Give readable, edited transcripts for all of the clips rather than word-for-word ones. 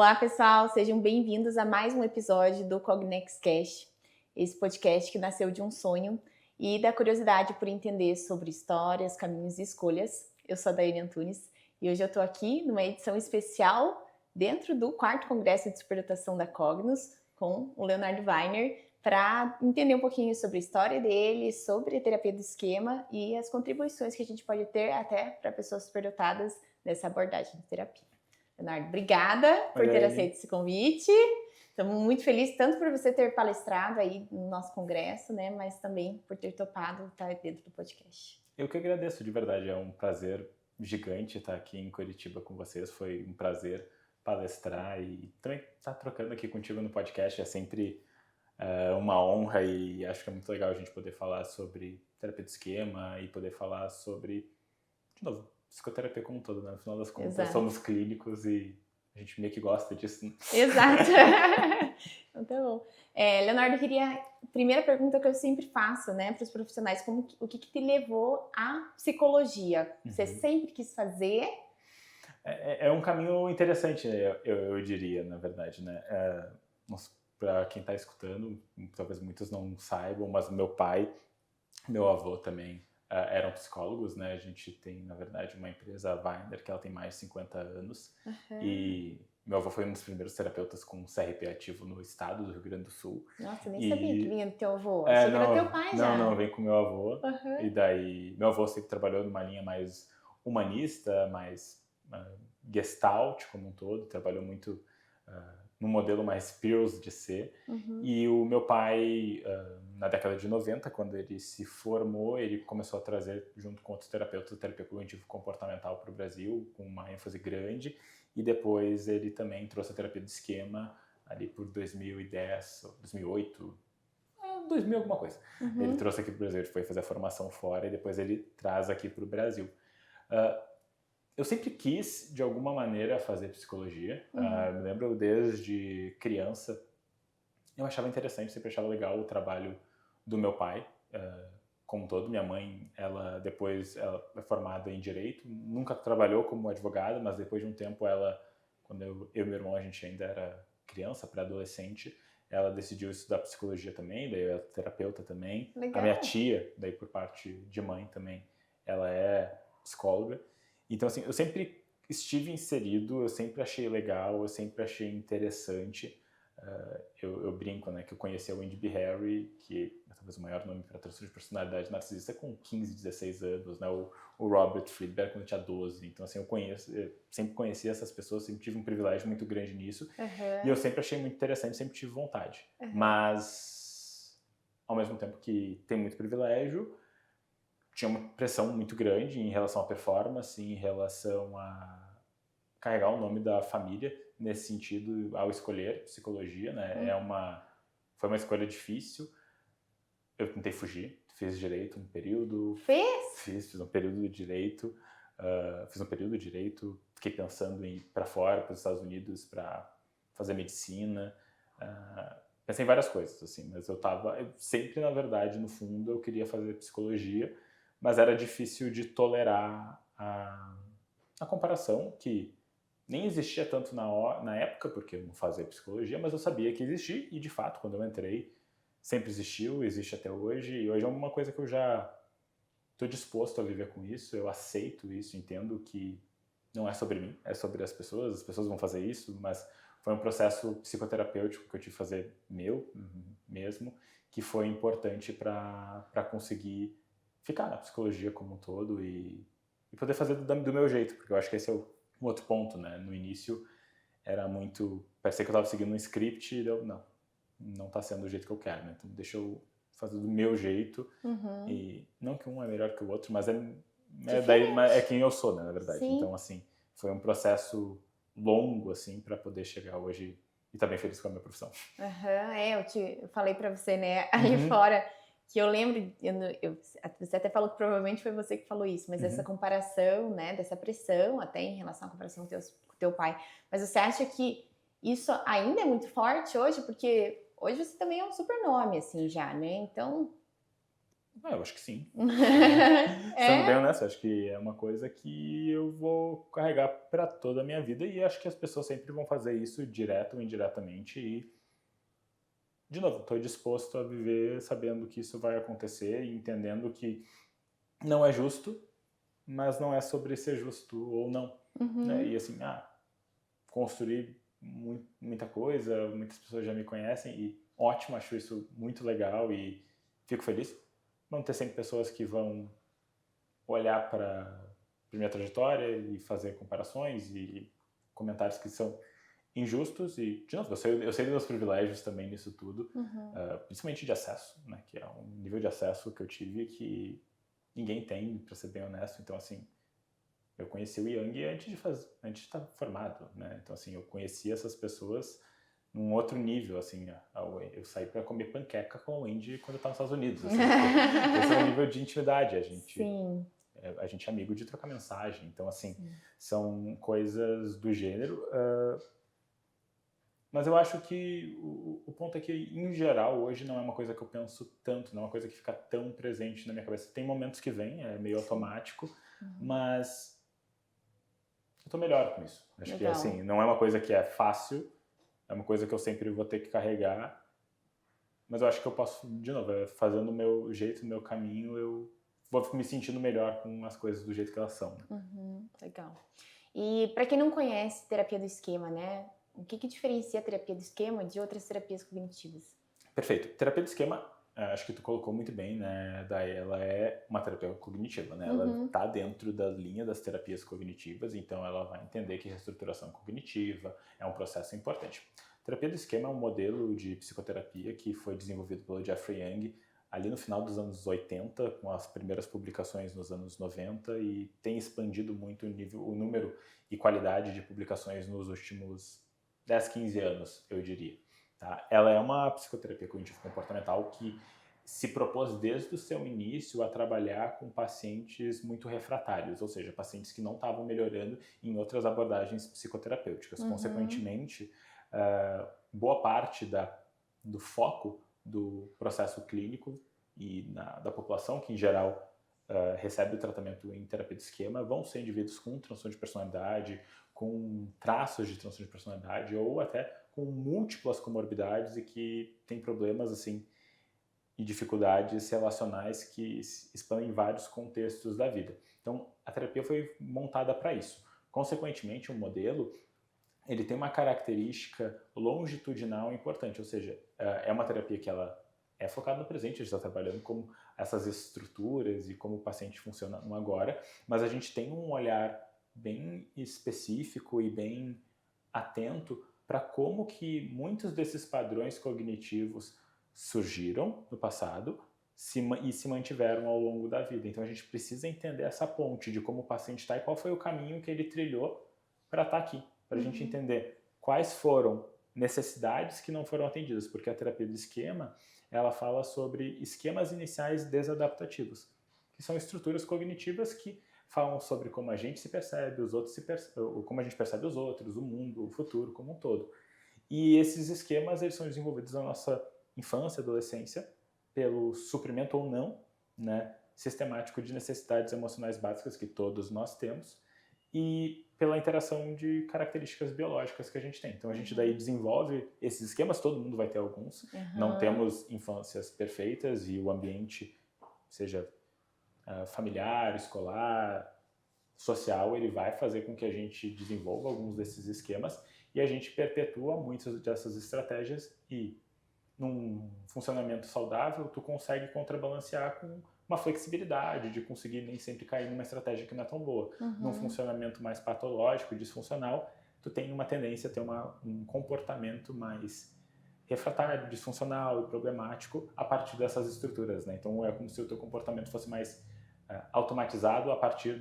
Olá, pessoal, sejam bem-vindos a mais um episódio do CognexCast, esse podcast que nasceu de um sonho e da curiosidade por entender sobre histórias, caminhos e escolhas. Eu sou a Daiane Antunes e hoje eu estou aqui numa edição especial dentro do 4º Congresso de Superdotação da Cognos com o Leonardo Weiner para entender um pouquinho sobre a história dele, sobre a terapia do esquema e as contribuições que a gente pode ter até para pessoas superdotadas dessa abordagem de terapia. Leonardo, obrigada por ter aceito esse convite. Estamos muito felizes, tanto por você ter palestrado aí no nosso congresso, né, mas também por ter topado estar dentro do podcast. Eu que agradeço, de verdade. É um prazer gigante estar aqui em Curitiba com vocês. Foi um prazer palestrar e também estar trocando aqui contigo no podcast. É sempre uma honra e acho que é muito legal a gente poder falar sobre terapia do esquema e poder falar sobre, de novo, psicoterapia como um todo, né? No final das contas, Exato. Somos clínicos e a gente meio que gosta disso. Né? Exato. Então tá bom. Leonardo, queria... Primeira pergunta que eu sempre faço, né, para os profissionais, o que te levou à psicologia? Você sempre quis fazer? É um caminho interessante, eu diria, na verdade, né? Para quem está escutando, talvez muitos não saibam, mas meu pai, meu avô também eram psicólogos, né? A gente tem, na verdade, uma empresa, a Weiner, que ela tem mais de 50 anos. E meu avô foi um dos primeiros terapeutas com CRP ativo no estado do Rio Grande do Sul. Nossa, nem sabia que vinha do teu avô. Achei que era teu pai já. Não, vem com meu avô. E daí, meu avô sempre trabalhou numa linha mais humanista, mais gestalt como um todo. Trabalhou muito num modelo mais Peirce de ser. E o meu pai, na década de 90, quando ele se formou, ele começou a trazer, junto com outros terapeutas, a terapia cognitivo-comportamental para o Brasil, com uma ênfase grande. E depois ele também trouxe a terapia do esquema, ali por 2010, 2008, 2000 alguma coisa. Ele trouxe aqui para o Brasil, ele foi fazer a formação fora e depois ele traz aqui para o Brasil. Eu sempre quis, de alguma maneira, fazer psicologia. Me lembro desde criança, eu achava interessante, sempre achava legal o trabalho do meu pai, como um todo. Minha mãe, ela é formada em Direito, nunca trabalhou como advogada, mas depois de um tempo quando eu e meu irmão, a gente ainda era criança, pré-adolescente, ela decidiu estudar psicologia também, daí ela é terapeuta também. Legal. A minha tia, daí por parte de mãe também, ela é psicóloga. Então, assim, eu sempre estive inserido, eu sempre achei legal, eu sempre achei interessante. Eu brinco, né, que eu conheci o Andy B. Harry, que é talvez o maior nome para transtorno de personalidade narcisista, com 15, 16 anos, né, o Robert Friedberg quando tinha 12. Então, assim, eu sempre conheci essas pessoas, sempre tive um privilégio muito grande nisso. E eu sempre achei muito interessante, sempre tive vontade. Mas, ao mesmo tempo que tem muito privilégio, tinha uma pressão muito grande em relação à performance, em relação a carregar o nome da família, nesse sentido, ao escolher psicologia, né? Foi uma escolha difícil. Eu tentei fugir, fiz direito um período. Fiz um período de direito. Fiquei pensando em ir para fora, para os Estados Unidos, para fazer medicina. Pensei em várias coisas, assim, mas eu sempre, na verdade, no fundo, eu queria fazer psicologia, mas era difícil de tolerar a comparação, que nem existia tanto na época, porque eu não fazia psicologia, mas eu sabia que existia, e de fato, quando eu entrei, sempre existiu, existe até hoje, e hoje é uma coisa que eu já estou disposto a viver com isso, eu aceito isso, entendo que não é sobre mim, é sobre as pessoas vão fazer isso, mas foi um processo psicoterapêutico que eu tive que fazer mesmo, que foi importante para conseguir ficar na psicologia como um todo e poder fazer do meu jeito, porque eu acho que esse é um outro ponto, né? No início era muito... Parecia que eu estava seguindo um script e eu, não está sendo do jeito que eu quero, né? Então deixa eu fazer do meu jeito. E não que um é melhor que o outro, mas é quem eu sou, né? Na verdade. Sim. Então, assim, foi um processo longo, assim, para poder chegar hoje e estar bem feliz com a minha profissão. Eu falei para você, né, ali fora, que eu lembro, você até falou que provavelmente foi você que falou isso, mas essa comparação, né, dessa pressão até em relação à comparação com teu pai. Mas você acha que isso ainda é muito forte hoje? Porque hoje você também é um super nome, assim, já, né? Então... Eu acho que sim. É? Sendo bem honesto, acho que é uma coisa que eu vou carregar para toda a minha vida e acho que as pessoas sempre vão fazer isso direto ou indiretamente e, de novo, estou disposto a viver sabendo que isso vai acontecer e entendendo que não é justo, mas não é sobre ser justo ou não. Né? E assim, construir muita coisa, muitas pessoas já me conhecem e ótimo, acho isso muito legal e fico feliz. Vão ter sempre pessoas que vão olhar para minha trajetória e fazer comparações e comentários que são injustos e, de novo, eu sei dos meus privilégios também nisso tudo, principalmente de acesso, né, que é um nível de acesso que eu tive que ninguém tem, para ser bem honesto. Então, assim, eu conheci o Yang antes de estar formado, né? Então, assim, eu conheci essas pessoas num outro nível, assim, eu saí para comer panqueca com o Wendy quando eu estava nos Estados Unidos, assim, esse é o nível de intimidade, a gente é amigo de trocar mensagem, então, assim, são coisas do gênero, mas eu acho que o ponto é que, em geral, hoje não é uma coisa que eu penso tanto, não é uma coisa que fica tão presente na minha cabeça. Tem momentos que vem, é meio automático, mas eu tô melhor com isso. Acho que, assim, não é uma coisa que é fácil, é uma coisa que eu sempre vou ter que carregar, mas eu acho que eu posso, de novo, fazendo o meu jeito, o meu caminho, eu vou me sentindo melhor com as coisas do jeito que elas são. Né? Legal. E para quem não conhece terapia do esquema, né? O que diferencia a terapia do esquema de outras terapias cognitivas? Perfeito. Terapia do esquema, acho que tu colocou muito bem, né? Daí ela é uma terapia cognitiva, né? Ela está dentro da linha das terapias cognitivas, então ela vai entender que reestruturação cognitiva é um processo importante. Terapia do esquema é um modelo de psicoterapia que foi desenvolvido pelo Jeffrey Young ali no final dos anos 80, com as primeiras publicações nos anos 90, e tem expandido muito o número e qualidade de publicações nos últimos 10, 15 anos, eu diria. Tá? Ela é uma psicoterapia cognitivo-comportamental que se propôs desde o seu início a trabalhar com pacientes muito refratários, ou seja, pacientes que não estavam melhorando em outras abordagens psicoterapêuticas. Consequentemente, boa parte do foco do processo clínico e da população, que em geral recebe o tratamento em terapia de esquema, vão ser indivíduos com transtorno de personalidade, com traços de transtorno de personalidade ou até com múltiplas comorbidades e que tem problemas assim e dificuldades relacionais que expandem em vários contextos da vida. Então, a terapia foi montada para isso. Consequentemente, o modelo ele tem uma característica longitudinal importante, ou seja, é uma terapia que ela é focada no presente, a gente está trabalhando com essas estruturas e como o paciente funciona no agora, mas a gente tem um olhar bem específico e bem atento para como que muitos desses padrões cognitivos surgiram no passado e se mantiveram ao longo da vida. Então a gente precisa entender essa ponte de como o paciente está e qual foi o caminho que ele trilhou para estar aqui, para a gente entender quais foram necessidades que não foram atendidas, porque a terapia do esquema ela fala sobre esquemas iniciais desadaptativos, que são estruturas cognitivas que falam sobre como a gente se percebe, os outros como a gente percebe os outros, o mundo, o futuro como um todo. E esses esquemas eles são desenvolvidos na nossa infância, adolescência, pelo suprimento ou não, né, sistemático de necessidades emocionais básicas que todos nós temos e pela interação de características biológicas que a gente tem. Então a gente daí desenvolve esses esquemas, todo mundo vai ter alguns. Não temos infâncias perfeitas e o ambiente, seja familiar, escolar, social, ele vai fazer com que a gente desenvolva alguns desses esquemas e a gente perpetua muitas dessas estratégias e num funcionamento saudável tu consegue contrabalancear com uma flexibilidade de conseguir nem sempre cair numa estratégia que não é tão boa. Num funcionamento mais patológico, disfuncional, tu tem uma tendência a ter um comportamento mais refratário, disfuncional e problemático a partir dessas estruturas, né? Então é como se o teu comportamento fosse mais automatizado a partir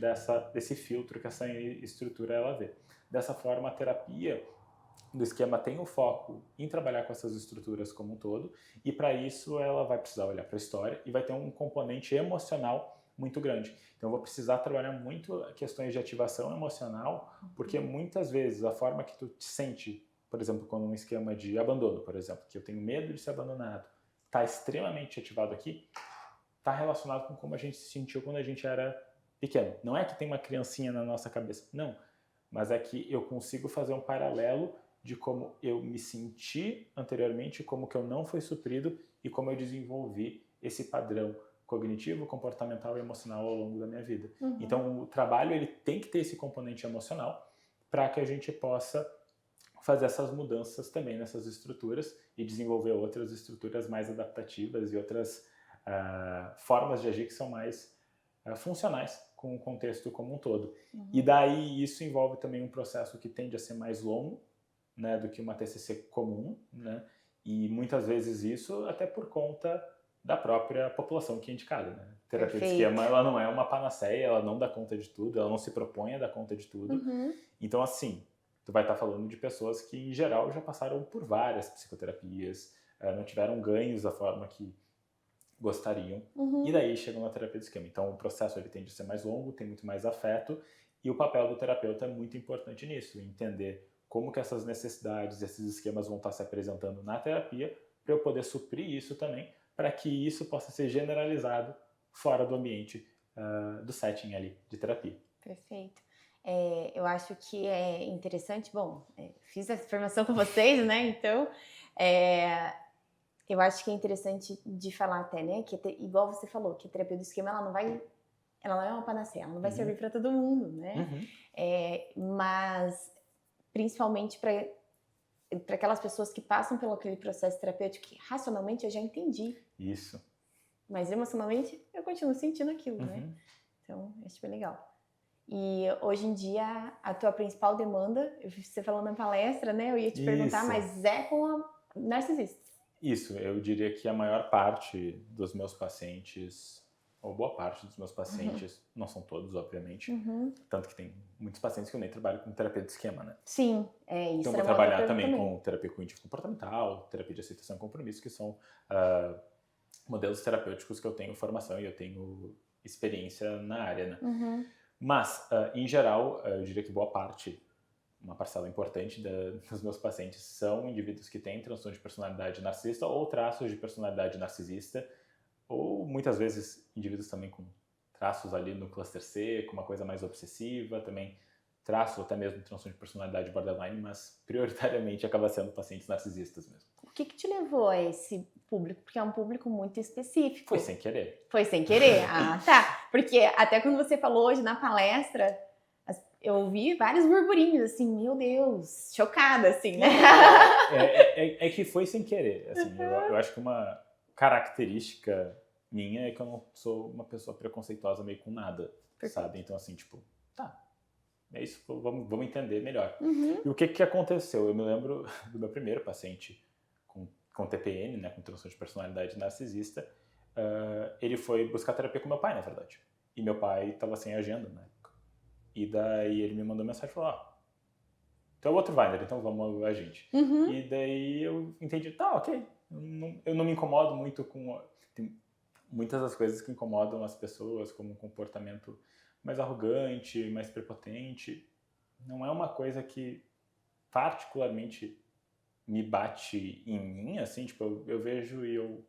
desse filtro que essa estrutura ela vê. Dessa forma, a terapia do esquema tem o foco em trabalhar com essas estruturas como um todo e para isso ela vai precisar olhar para a história e vai ter um componente emocional muito grande. Então eu vou precisar trabalhar muito questões de ativação emocional, porque muitas vezes a forma que tu te sente, por exemplo, com um esquema de abandono, por exemplo, que eu tenho medo de ser abandonado, está extremamente ativado aqui, está relacionado com como a gente se sentiu quando a gente era pequeno. Não é que tem uma criancinha na nossa cabeça, não. Mas é que eu consigo fazer um paralelo de como eu me senti anteriormente, como que eu não fui suprido e como eu desenvolvi esse padrão cognitivo, comportamental e emocional ao longo da minha vida. Então, o trabalho ele tem que ter esse componente emocional para que a gente possa fazer essas mudanças também nessas estruturas e desenvolver outras estruturas mais adaptativas e outras formas de agir que são mais funcionais com o contexto como um todo. E daí isso envolve também um processo que tende a ser mais longo, né, do que uma TCC comum, né? E muitas vezes isso até por conta da própria população que é indicada, né? Terapia de esquema, ela não é uma panaceia, ela não dá conta de tudo, ela não se propõe a dar conta de tudo. Então, assim, tu vai estar falando de pessoas que, em geral, já passaram por várias psicoterapias, não tiveram ganhos da forma que gostariam, e daí chegam na terapia de esquema. Então, o processo ele tende a ser mais longo, tem muito mais afeto, e o papel do terapeuta é muito importante nisso, entender como que essas necessidades, esses esquemas vão estar se apresentando na terapia, para eu poder suprir isso também, para que isso possa ser generalizado fora do ambiente, do setting ali de terapia. Perfeito. Eu acho que é interessante, fiz essa formação com vocês, né, então eu acho que é interessante de falar até, né, que igual você falou, que a terapia do esquema ela não é uma panaceia, ela não vai servir para todo mundo, né, mas principalmente para aquelas pessoas que passam pelo aquele processo terapêutico que racionalmente eu já entendi. Isso. Mas emocionalmente eu continuo sentindo aquilo, né? Então, acho bem legal. E hoje em dia, a tua principal demanda, você falou na palestra, né? Eu ia te perguntar, mas é com a narcisista. Isso, eu diria que a maior parte dos meus pacientes, ou boa parte dos meus pacientes, não são todos, obviamente, tanto que tem muitos pacientes que eu nem trabalho com terapia de esquema, né? Sim, é isso. Então, vou trabalhar também com terapia cognitivo-comportamental, terapia de aceitação e compromisso, que são modelos terapêuticos que eu tenho formação e eu tenho experiência na área, né? Mas, em geral, eu diria que boa parte, uma parcela importante dos meus pacientes são indivíduos que têm transtorno de personalidade narcisista ou traços de personalidade narcisista, ou muitas vezes indivíduos também com traços ali no cluster C, com uma coisa mais obsessiva, também traços até mesmo transtorno de personalidade borderline, mas prioritariamente acaba sendo pacientes narcisistas mesmo. O que te levou a esse público? Porque é um público muito específico. Foi sem querer. Foi sem querer? Ah, tá. Porque até quando você falou hoje na palestra, eu ouvi vários burburinhos, assim, meu Deus, chocada, assim, né? É que foi sem querer, assim, eu acho que uma característica minha é que eu não sou uma pessoa preconceituosa meio com nada, sabe? Então, assim, tipo, tá, é isso, vamos entender melhor. E o que aconteceu? Eu me lembro do meu primeiro paciente com TPN, né, com transtorno de personalidade narcisista, ele foi buscar terapia com meu pai, na verdade. E meu pai estava sem agenda na época. E daí ele me mandou mensagem e falou, tu é o outro Weiner, então vamos a gente. E daí eu entendi, tá, ok. Eu não me incomodo muito com... Tem muitas das coisas que incomodam as pessoas, como um comportamento mais arrogante, mais prepotente. Não é uma coisa que particularmente me bate em mim, assim, tipo, eu vejo e eu...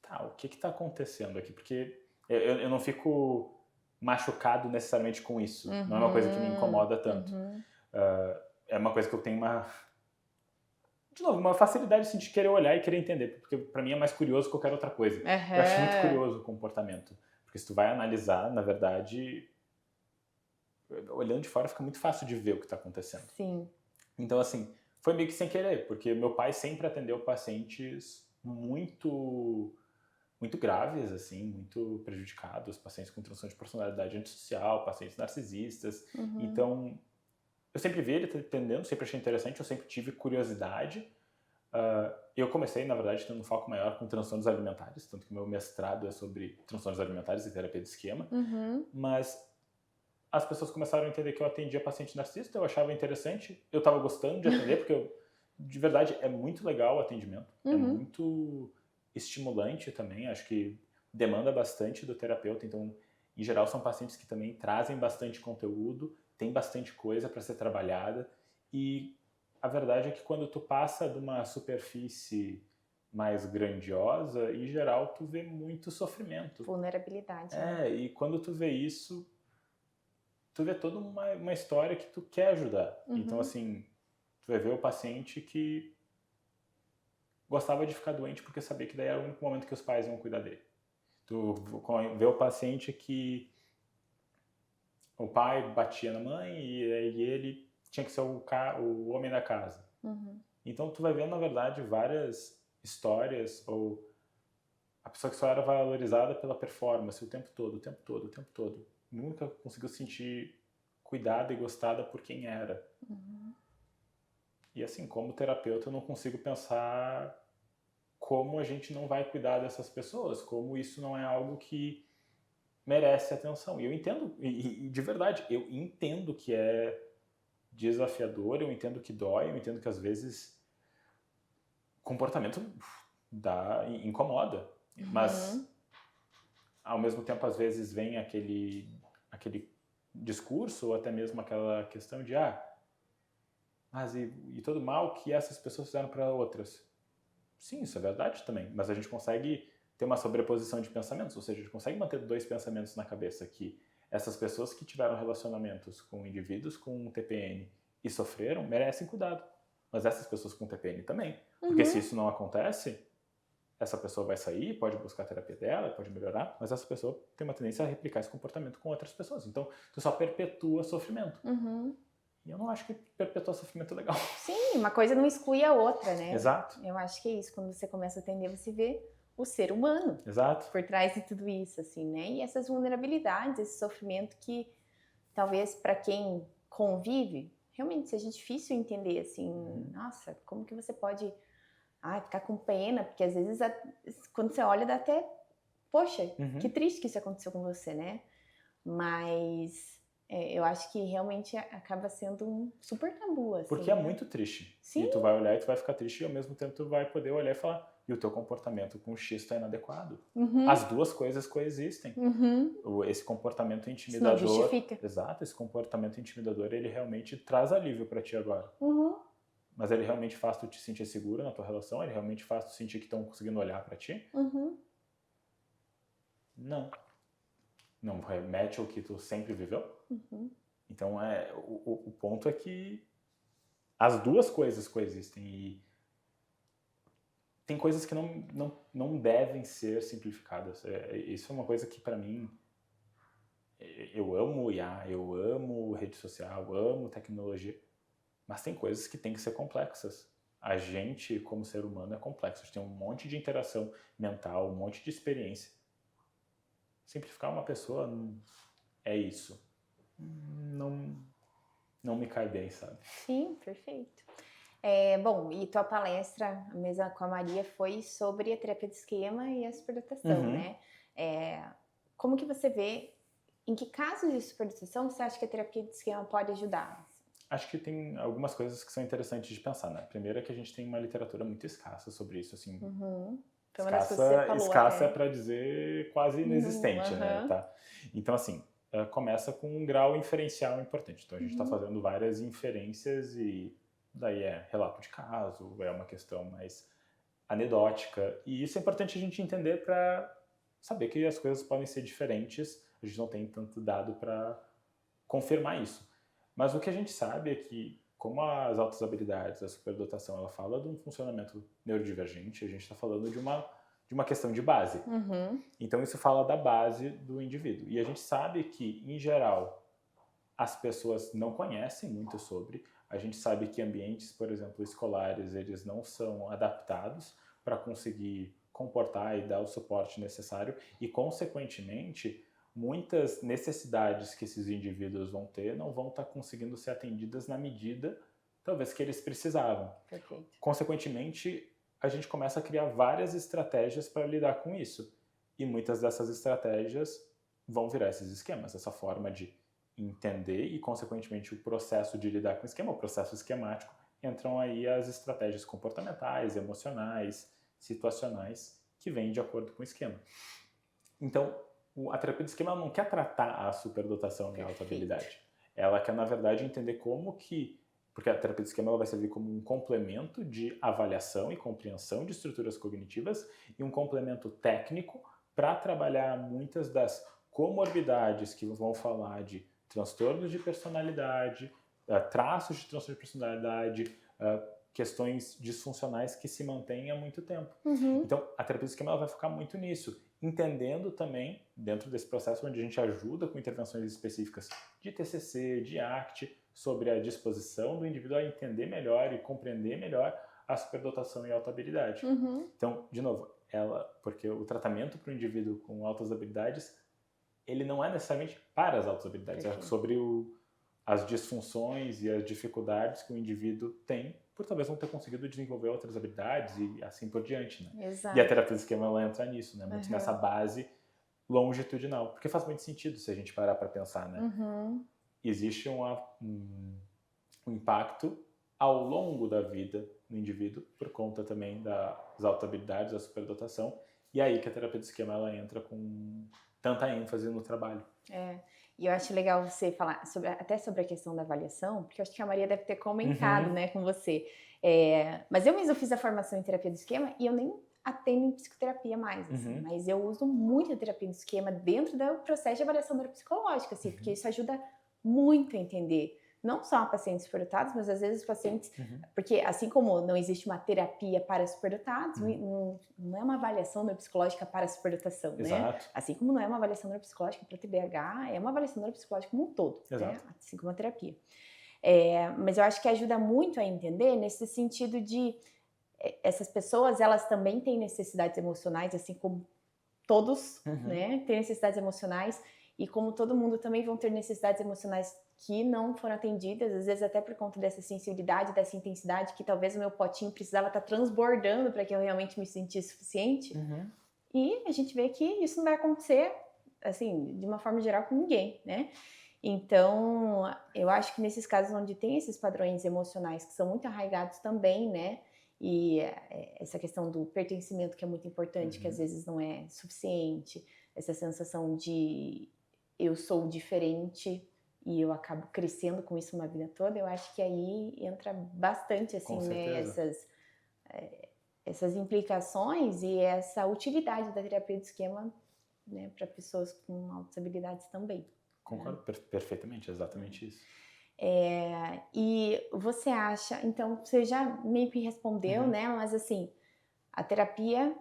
Tá, o que tá acontecendo aqui? Porque eu não fico machucado necessariamente com isso. Não é uma coisa que me incomoda tanto. É uma coisa que eu tenho uma facilidade assim, de querer olhar e querer entender, porque pra mim é mais curioso que qualquer outra coisa. Eu acho muito curioso o comportamento, porque se tu vai analisar, na verdade, olhando de fora fica muito fácil de ver o que tá acontecendo. Sim. Então, assim, foi meio que sem querer, porque meu pai sempre atendeu pacientes muito graves, assim, muito prejudicados, pacientes com transtorno de personalidade antissocial, pacientes narcisistas. Então, eu sempre vi ele atendendo, sempre achei interessante, eu sempre tive curiosidade. Eu comecei, na verdade, tendo um foco maior com transtornos alimentares, tanto que meu mestrado é sobre transtornos alimentares e terapia de esquema. Mas as pessoas começaram a entender que eu atendia paciente narcisista, eu achava interessante, eu estava gostando de atender, porque de verdade é muito legal o atendimento, é muito estimulante também, acho que demanda bastante do terapeuta, então em geral são pacientes que também trazem bastante conteúdo, tem bastante coisa para ser trabalhada, e a verdade é que quando tu passa de uma superfície mais grandiosa, em geral tu vê muito sofrimento. Vulnerabilidade. Né? E quando tu vê isso, tu vê toda uma história que tu quer ajudar. Então, assim, tu vai ver o paciente que gostava de ficar doente porque sabia que daí era o único momento que os pais iam cuidar dele. Tu vê o paciente que o pai batia na mãe e ele tinha que ser o homem da casa. Então, tu vai ver, na verdade, várias histórias, ou a pessoa que só era valorizada pela performance o tempo todo. Nunca conseguiu se sentir cuidada e gostada por quem era. E assim, como terapeuta, eu não consigo pensar como a gente não vai cuidar dessas pessoas, como isso não é algo que merece atenção. E eu entendo, e de verdade, eu entendo que é desafiador, eu entendo que dói, eu entendo que às vezes comportamento incomoda, mas ao mesmo tempo às vezes vem aquele discurso ou até mesmo aquela questão de mas e todo mal que essas pessoas fizeram para outras. Sim, isso é verdade também, mas a gente consegue ter uma sobreposição de pensamentos, ou seja, a gente consegue manter dois pensamentos na cabeça, que essas pessoas que tiveram relacionamentos com indivíduos com TPN e sofreram merecem cuidado, mas essas pessoas com TPN também, porque se isso não acontece, essa pessoa vai sair, pode buscar a terapia dela, pode melhorar, mas essa pessoa tem uma tendência a replicar esse comportamento com outras pessoas, então tu só perpetua sofrimento. E eu não acho que perpetuar sofrimento é legal. Sim, uma coisa não exclui a outra, né? Exato. Eu acho que é isso, quando você começa a atender, você vê o ser humano. Exato. Por trás de tudo isso, assim, né? E essas vulnerabilidades, esse sofrimento que talvez para quem convive, realmente seja difícil entender, assim, nossa, como que você pode ficar com pena, porque às vezes quando você olha dá até, poxa, que triste que isso aconteceu com você, né? Mas eu acho que realmente acaba sendo um super tabu, assim. Porque é muito triste. Sim. E tu vai olhar e tu vai ficar triste e ao mesmo tempo tu vai poder olhar e falar, e o teu comportamento com o X tá inadequado. As duas coisas coexistem. Esse comportamento intimidador... Isso não justifica. Exato, esse comportamento intimidador, ele realmente traz alívio pra ti agora. Mas ele realmente faz tu te sentir segura na tua relação? Ele realmente faz tu sentir que estão conseguindo olhar pra ti? Não. Não remete ao que tu sempre viveu? Então, o ponto é que as duas coisas coexistem e tem coisas que não devem ser simplificadas. Isso é uma coisa que, para mim, eu amo IA, eu amo rede social, eu amo tecnologia, mas tem coisas que têm que ser complexas. A gente, como ser humano, é complexo. A gente tem um monte de interação mental, um monte de experiência. Simplificar uma pessoa é isso. Não me cai bem, sabe? Sim, perfeito. Bom, e tua palestra, a mesa com a Maria, foi sobre a terapia de esquema e a superdotação, né? Como que você vê, em que casos de superdotação você acha que a terapia de esquema pode ajudar? Acho que tem algumas coisas que são interessantes de pensar, né? Primeiro é que a gente tem uma literatura muito escassa sobre isso, assim. Escassa é para dizer quase inexistente, né? Tá? Então, assim, começa com um grau inferencial importante. Então, a gente está fazendo várias inferências e daí é relato de caso, é uma questão mais anedótica. E isso é importante a gente entender para saber que as coisas podem ser diferentes. A gente não tem tanto dado para confirmar isso. Mas o que a gente sabe é que, como as altas habilidades, a superdotação, ela fala de um funcionamento neurodivergente, a gente está falando de uma questão de base. Então, isso fala da base do indivíduo. E a gente sabe que, em geral, as pessoas não conhecem muito sobre. A gente sabe que ambientes, por exemplo, escolares, eles não são adaptados para conseguir comportar e dar o suporte necessário. E, consequentemente, muitas necessidades que esses indivíduos vão ter não vão estar conseguindo ser atendidas na medida, talvez, que eles precisavam. Perfeito. Consequentemente, a gente começa a criar várias estratégias para lidar com isso. E muitas dessas estratégias vão virar esses esquemas, essa forma de entender e, consequentemente, o processo de lidar com o esquema, o processo esquemático, entram aí as estratégias comportamentais, emocionais, situacionais, que vêm de acordo com o esquema. Então, a terapia de esquema não quer tratar a superdotação e a alta habilidade. Ela quer, na verdade, entender como que Porque a terapia do esquema ela vai servir como um complemento de avaliação e compreensão de estruturas cognitivas e um complemento técnico para trabalhar muitas das comorbidades que vão falar de transtornos de personalidade, traços de transtorno de personalidade, questões disfuncionais que se mantêm há muito tempo. Então, a terapia do esquema ela vai focar muito nisso, entendendo também, dentro desse processo onde a gente ajuda com intervenções específicas de TCC, de ACT, sobre a disposição do indivíduo a entender melhor e compreender melhor a superdotação e alta habilidade. Então, de novo, porque o tratamento para o indivíduo com altas habilidades, ele não é necessariamente para as altas habilidades, é sobre as disfunções e as dificuldades que o indivíduo tem por talvez não ter conseguido desenvolver outras habilidades e assim por diante, né? Exato. E a terapia do esquema ela entra nisso, né? Muito nessa base longitudinal, porque faz muito sentido se a gente parar para pensar, né? Existe um impacto ao longo da vida do indivíduo por conta também das altas habilidades, da superdotação, e aí que a terapia do esquema ela entra com tanta ênfase no trabalho. E eu acho legal você falar até sobre a questão da avaliação, porque eu acho que a Maria deve ter comentado, né, com você. Mas eu mesma fiz a formação em terapia do esquema e eu nem atendo em psicoterapia mais, assim, mas eu uso muito a terapia do esquema dentro do processo de avaliação neuropsicológica, assim, porque isso ajuda muito a entender não só pacientes superdotados, mas às vezes os pacientes, porque assim como não existe uma terapia para superdotados, não é uma avaliação neuropsicológica para superdotação, né? Assim como não é uma avaliação neuropsicológica para TDAH, é uma avaliação neuropsicológica como um todo, né? Assim como a terapia. Mas eu acho que ajuda muito a entender nesse sentido de essas pessoas, elas também têm necessidades emocionais, assim como todos, né? Têm necessidades emocionais e como todo mundo também vão ter necessidades emocionais que não foram atendidas, às vezes até por conta dessa sensibilidade, dessa intensidade, que talvez o meu potinho precisava estar transbordando para que eu realmente me sentisse suficiente. E a gente vê que isso não vai acontecer, assim, de uma forma geral com ninguém, né? Então, eu acho que nesses casos onde tem esses padrões emocionais que são muito arraigados também, né? E essa questão do pertencimento que é muito importante, que às vezes não é suficiente, essa sensação de eu sou diferente e eu acabo crescendo com isso uma vida toda, eu acho que aí entra bastante, assim, né, essas implicações e essa utilidade da terapia do esquema, né, para pessoas com altas habilidades também. Concordo perfeitamente, exatamente isso. E você acha, então, você já meio que respondeu, né, mas assim, a terapia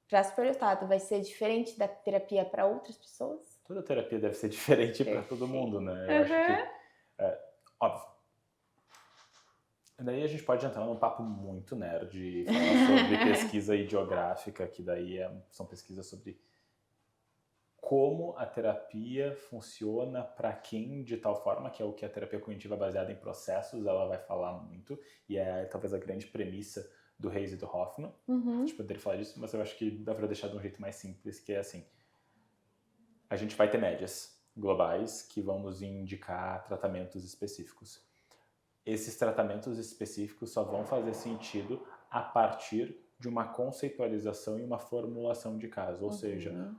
para superdotado vai ser diferente da terapia para outras pessoas? Toda terapia deve ser diferente para todo mundo, né? Eu acho que, óbvio. Daí a gente pode entrar num papo muito nerd e falar sobre pesquisa ideográfica, que daí são pesquisas sobre como a terapia funciona para quem de tal forma, que é o que a terapia cognitiva baseada em processos, ela vai falar muito, e é talvez a grande premissa do Hayes e do Hoffman. A gente poderia falar disso, mas eu acho que dá para deixar de um jeito mais simples, que é assim, a gente vai ter médias globais que vão nos indicar tratamentos específicos. Esses tratamentos específicos só vão fazer sentido a partir de uma conceitualização e uma formulação de caso, ou seja,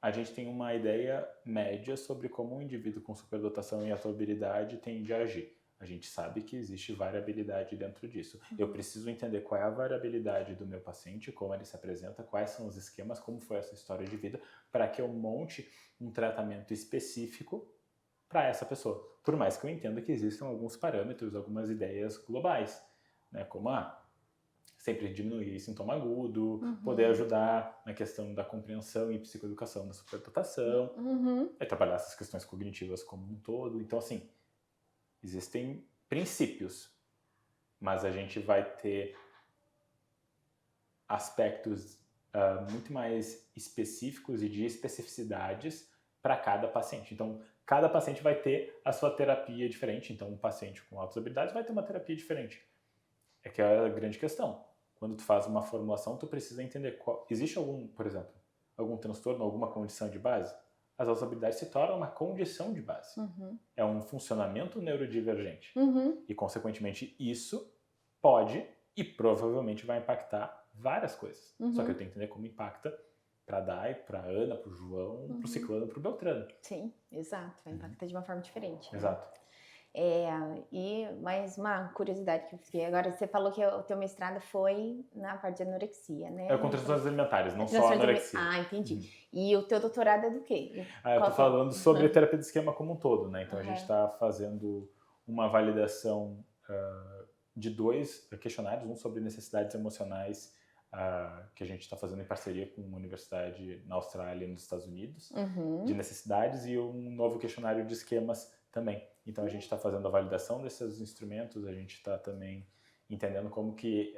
a gente tem uma ideia média sobre como um indivíduo com superdotação e atuabilidade tende a agir. A gente sabe que existe variabilidade dentro disso. Eu preciso entender qual é a variabilidade do meu paciente, como ele se apresenta, quais são os esquemas, como foi essa história de vida, para que eu monte um tratamento específico para essa pessoa. Por mais que eu entenda que existam alguns parâmetros, algumas ideias globais, né? Como sempre diminuir sintoma agudo, poder ajudar na questão da compreensão e psicoeducação da superdotação, trabalhar essas questões cognitivas como um todo. Então, assim, existem princípios, mas a gente vai ter aspectos muito mais específicos e de especificidades para cada paciente. Então, cada paciente vai ter a sua terapia diferente. Então, um paciente com altas habilidades vai ter uma terapia diferente. É que é a grande questão. Quando tu faz uma formulação, tu precisa entender existe algum, por exemplo, algum transtorno, alguma condição de base? As altas habilidades se tornam uma condição de base. É um funcionamento neurodivergente. E, consequentemente, isso pode e provavelmente vai impactar várias coisas. Só que eu tenho que entender como impacta para a Dai, para a Ana, para o João, para o Ciclano, para o Beltrano. Sim, exato. Vai impactar de uma forma diferente. Exato. E mais uma curiosidade que eu fiquei. Agora, você falou que o teu mestrado foi na parte de anorexia, né? Com transtornos alimentares, não só anorexia. Entendi. E o teu doutorado é do quê? Eu tô falando sobre a terapia do esquema como um todo, né? Então, a gente está fazendo uma validação de 2 questionários, um sobre necessidades emocionais, que a gente está fazendo em parceria com uma universidade na Austrália e nos Estados Unidos, de necessidades, e um novo questionário de esquemas também. Então, a gente está fazendo a validação desses instrumentos, a gente está também entendendo como que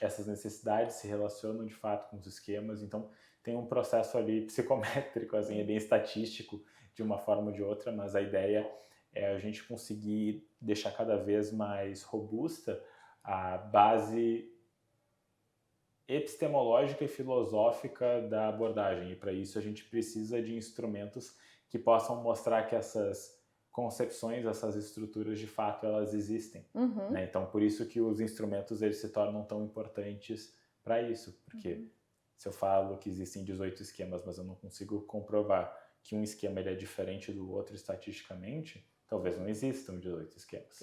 essas necessidades se relacionam de fato com os esquemas. Então, tem um processo ali psicométrico, assim, é bem estatístico de uma forma ou de outra, mas a ideia é a gente conseguir deixar cada vez mais robusta a base epistemológica e filosófica da abordagem. E para isso a gente precisa de instrumentos que possam mostrar que essas concepções, essas estruturas, de fato, elas existem. Né? Então, por isso que os instrumentos eles se tornam tão importantes para isso. Porque se eu falo que existem 18 esquemas, mas eu não consigo comprovar que um esquema ele é diferente do outro estatisticamente, talvez não existam 18 esquemas.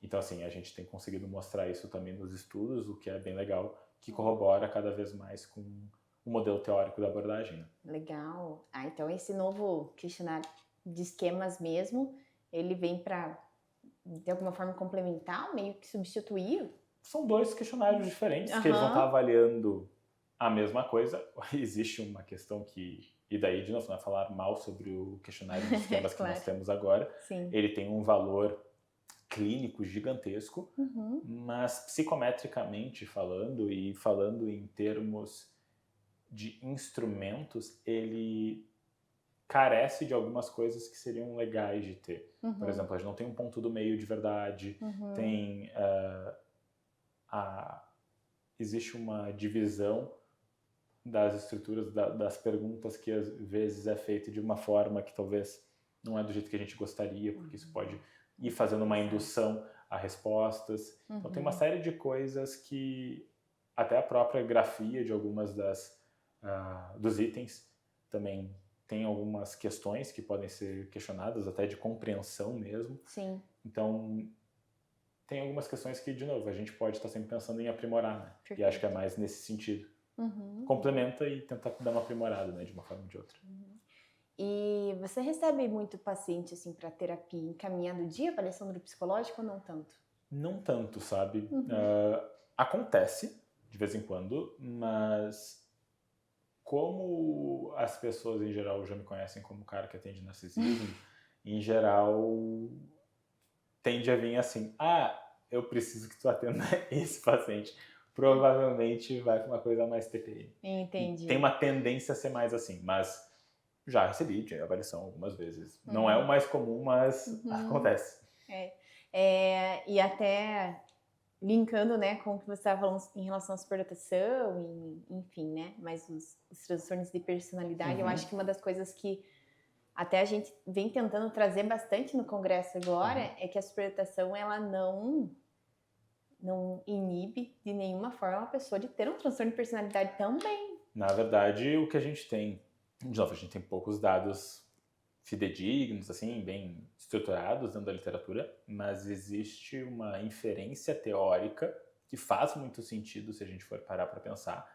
Então, assim, a gente tem conseguido mostrar isso também nos estudos, o que é bem legal, que corrobora cada vez mais com o modelo teórico da abordagem. Né? Legal. Então esse novo questionário de esquemas mesmo, ele vem para, de alguma forma, complementar, meio que substituir? São 2 questionários diferentes, que eles vão estar avaliando a mesma coisa. Existe uma questão que... E daí, de novo, não é falar mal sobre o questionário de esquemas que nós temos agora. Sim. Ele tem um valor clínico gigantesco, mas psicometricamente falando e falando em termos de instrumentos, ele carece de algumas coisas que seriam legais de ter. Por exemplo, a gente não tem um ponto do meio de verdade, tem existe uma divisão das estruturas das perguntas que às vezes é feito de uma forma que talvez não é do jeito que a gente gostaria, porque isso pode ir fazendo uma indução a respostas. Então tem uma série de coisas que até a própria grafia de algumas dos itens também tem algumas questões que podem ser questionadas, até de compreensão mesmo. Sim. Então tem algumas questões que, de novo, a gente pode estar sempre pensando em aprimorar, né? E acho que é mais nesse sentido. Complementa e tenta dar uma aprimorada, né, de uma forma ou de outra. E você recebe muito paciente assim para terapia encaminhado de avaliação neuropsicológica ou não tanto? Não tanto, sabe? Acontece de vez em quando, mas como as pessoas em geral já me conhecem como o cara que atende narcisismo, em geral tende a vir assim: eu preciso que tu atenda esse paciente. Provavelmente vai para uma coisa mais TPM. Entendi. Tem uma tendência a ser mais assim, mas já recebi de avaliação algumas vezes. Não é o mais comum, mas acontece. E até linkando, né, com o que você estava falando em relação à superdotação, enfim, né, mas os transtornos de personalidade, eu acho que uma das coisas que até a gente vem tentando trazer bastante no congresso agora é que a superdotação, ela não inibe de nenhuma forma a pessoa de ter um transtorno de personalidade também. Na verdade, o que a gente tem, de novo, a gente tem poucos dados fidedignos, assim, bem estruturados dentro da literatura, mas existe uma inferência teórica que faz muito sentido se a gente for parar para pensar,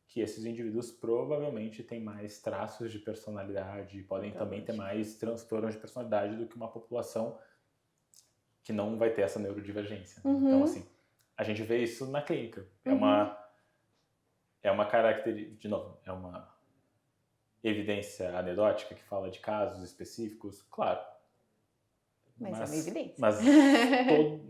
que esses indivíduos provavelmente têm mais traços de personalidade, podem também ter mais transtornos de personalidade do que uma população que não vai ter essa neurodivergência. Então, assim, a gente vê isso na clínica. É uma característica, de novo, é uma evidência anedótica que fala de casos específicos, claro. Mas é uma evidência.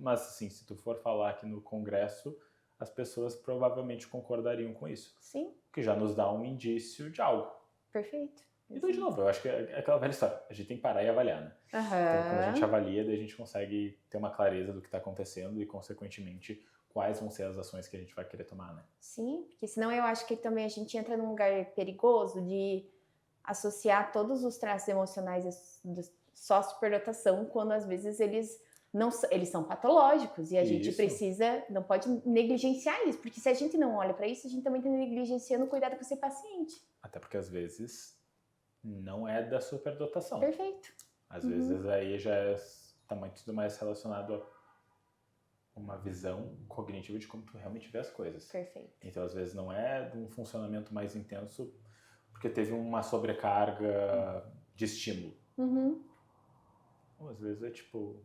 Mas assim, se tu for falar aqui no congresso, as pessoas provavelmente concordariam com isso. Sim. Que já nos dá um indício de algo. Perfeito. Então, de novo, eu acho que é aquela velha história. A gente tem que parar e avaliar, né? Então, quando a gente avalia, daí a gente consegue ter uma clareza do que está acontecendo e, consequentemente, quais vão ser as ações que a gente vai querer tomar, né? Sim, porque senão eu acho que também a gente entra num lugar perigoso de associar todos os traços emocionais só à superdotação, quando às vezes eles são patológicos e a gente precisa, não pode negligenciar isso, porque se a gente não olha para isso, a gente também está negligenciando o cuidado com esse paciente. Até porque às vezes não é da superdotação. Perfeito. Às vezes aí já é tá muito mais relacionado a uma visão cognitiva de como tu realmente vê as coisas. Perfeito. Então, às vezes, não é de um funcionamento mais intenso porque teve uma sobrecarga de estímulo. Ou, às vezes, é tipo,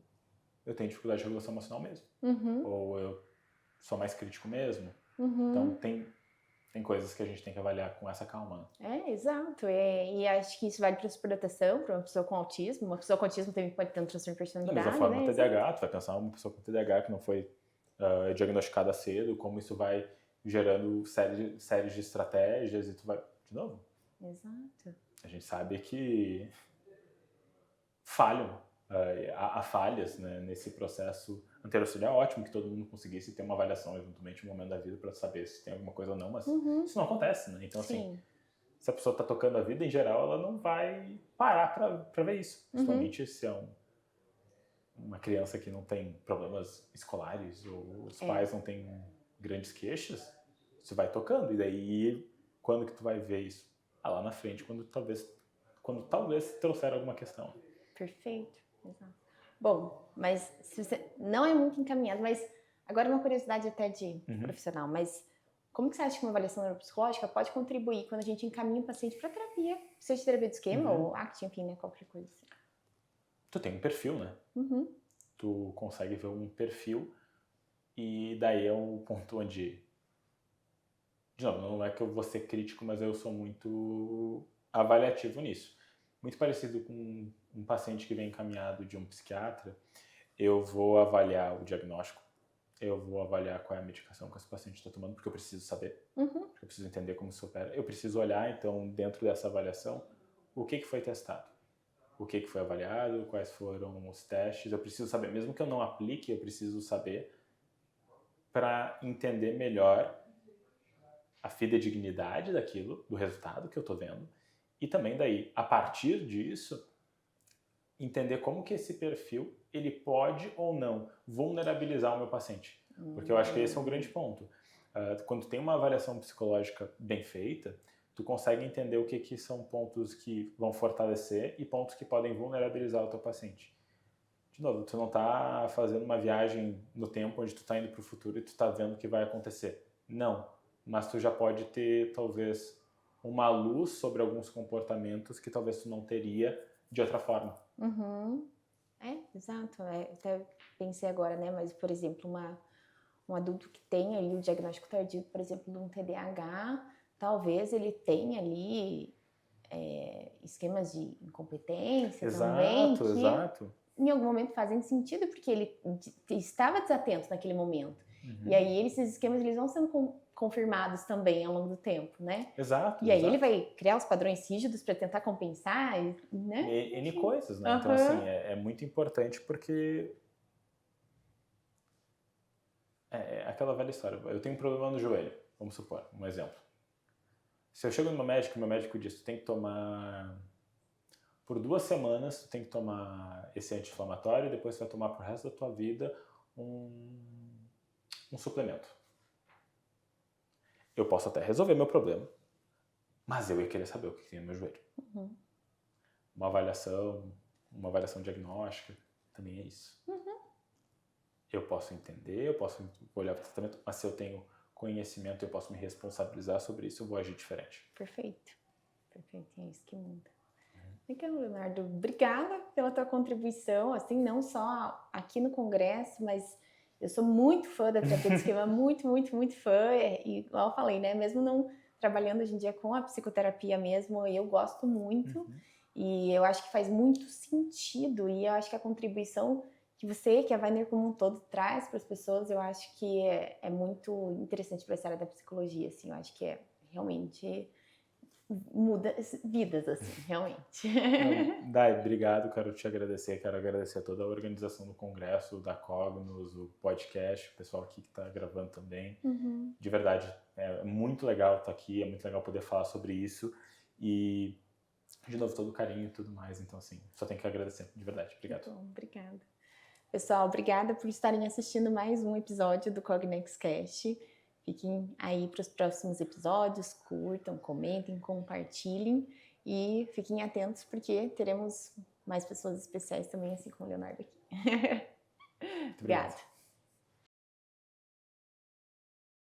eu tenho dificuldade de regulação emocional mesmo. Ou eu sou mais crítico mesmo. Então, tem coisas que a gente tem que avaliar com essa calma. Exato. E acho que isso vale para superdotação, para uma pessoa com autismo. Uma pessoa com autismo também pode ter um transtorno de personalidade. Da mesma forma, TDAH, tu vai pensar uma pessoa com TDAH que não foi diagnosticada cedo, como isso vai gerando séries de estratégias e tu vai... De novo? Exato. A gente sabe que falham. Há falhas, né, nesse processo anterior. Seria ótimo que todo mundo conseguisse ter uma avaliação eventualmente no momento da vida para saber se tem alguma coisa ou não, mas isso não acontece, né? Então, assim, se a pessoa está tocando a vida, em geral, ela não vai parar para ver isso. Principalmente se é uma criança que não tem problemas escolares ou os pais não têm grandes queixas, você vai tocando. E daí, quando que tu vai ver isso? Lá na frente, quando talvez trouxer alguma questão. Perfeito. Exato. Bom, mas se você não é muito encaminhado, mas agora uma curiosidade até de profissional, mas como que você acha que uma avaliação neuropsicológica pode contribuir quando a gente encaminha o paciente para terapia, seja de terapia de esquema ou ACT, enfim, né, qualquer coisa assim? Tu tem um perfil, né? Tu consegue ver um perfil e daí é um ponto onde, de novo, não é que eu vou ser crítico, mas eu sou muito avaliativo nisso. Muito parecido com um paciente que vem encaminhado de um psiquiatra, eu vou avaliar o diagnóstico, eu vou avaliar qual é a medicação que esse paciente está tomando, porque eu preciso saber, porque eu preciso entender como isso opera. Eu preciso olhar, então, dentro dessa avaliação, o que foi testado, o que foi avaliado, quais foram os testes. Eu preciso saber, mesmo que eu não aplique, eu preciso saber para entender melhor a fidedignidade daquilo, do resultado que eu estou vendo, e também daí, a partir disso, entender como que esse perfil ele pode ou não vulnerabilizar o meu paciente. Porque eu acho que esse é um grande ponto. Quando tem uma avaliação psicológica bem feita, tu consegue entender o que são pontos que vão fortalecer e pontos que podem vulnerabilizar o teu paciente. De novo, tu não está fazendo uma viagem no tempo onde tu está indo para o futuro e tu está vendo o que vai acontecer. Não, mas tu já pode ter, talvez, uma luz sobre alguns comportamentos que talvez tu não teria de outra forma. Exato. Até pensei agora, né? Mas, por exemplo, um adulto que tem ali o diagnóstico tardio, por exemplo, de um TDAH, talvez ele tenha ali esquemas de incompetência também, que em algum momento fazem sentido, porque ele estava desatento naquele momento. E aí esses esquemas eles vão sendo confirmados também ao longo do tempo, né? Exato. E aí ele vai criar os padrões rígidos para tentar compensar, né? N coisas, né? Então, assim, é muito importante porque é aquela velha história. Eu tenho um problema no joelho, vamos supor, um exemplo. Se eu chego no meu médico diz, tu tem que tomar... Por 2 semanas, tu tem que tomar esse anti-inflamatório e depois tu vai tomar pro resto da tua vida um suplemento. Eu posso até resolver meu problema, mas eu ia querer saber o que tem no meu joelho. Uma avaliação diagnóstica, também é isso. Eu posso entender, eu posso olhar para o tratamento, mas se eu tenho conhecimento, eu posso me responsabilizar sobre isso, eu vou agir diferente. Perfeito. É isso que muda. Legal, Leonardo. Obrigada pela tua contribuição, assim, não só aqui no congresso, mas eu sou muito fã da terapia de esquema, muito, muito, muito fã. E igual eu falei, né, mesmo não trabalhando hoje em dia com a psicoterapia mesmo, eu gosto muito. E eu acho que faz muito sentido. E eu acho que a contribuição que você, que a Weiner como um todo, traz para as pessoas, eu acho que é muito interessante para essa área da psicologia, assim. Eu acho que realmente... muda vidas, assim, realmente. Dai, obrigado, quero te agradecer, quero agradecer a toda a organização do congresso, da Cognos, o podcast, o pessoal aqui que está gravando também. De verdade, é muito legal estar aqui, é muito legal poder falar sobre isso e, de novo, todo o carinho e tudo mais, então, assim, só tenho que agradecer, de verdade, obrigado. Bom, obrigada. Pessoal, obrigada por estarem assistindo mais um episódio do Cognex Cast. Fiquem aí para os próximos episódios, curtam, comentem, compartilhem e fiquem atentos porque teremos mais pessoas especiais também, assim como o Leonardo aqui. Obrigada.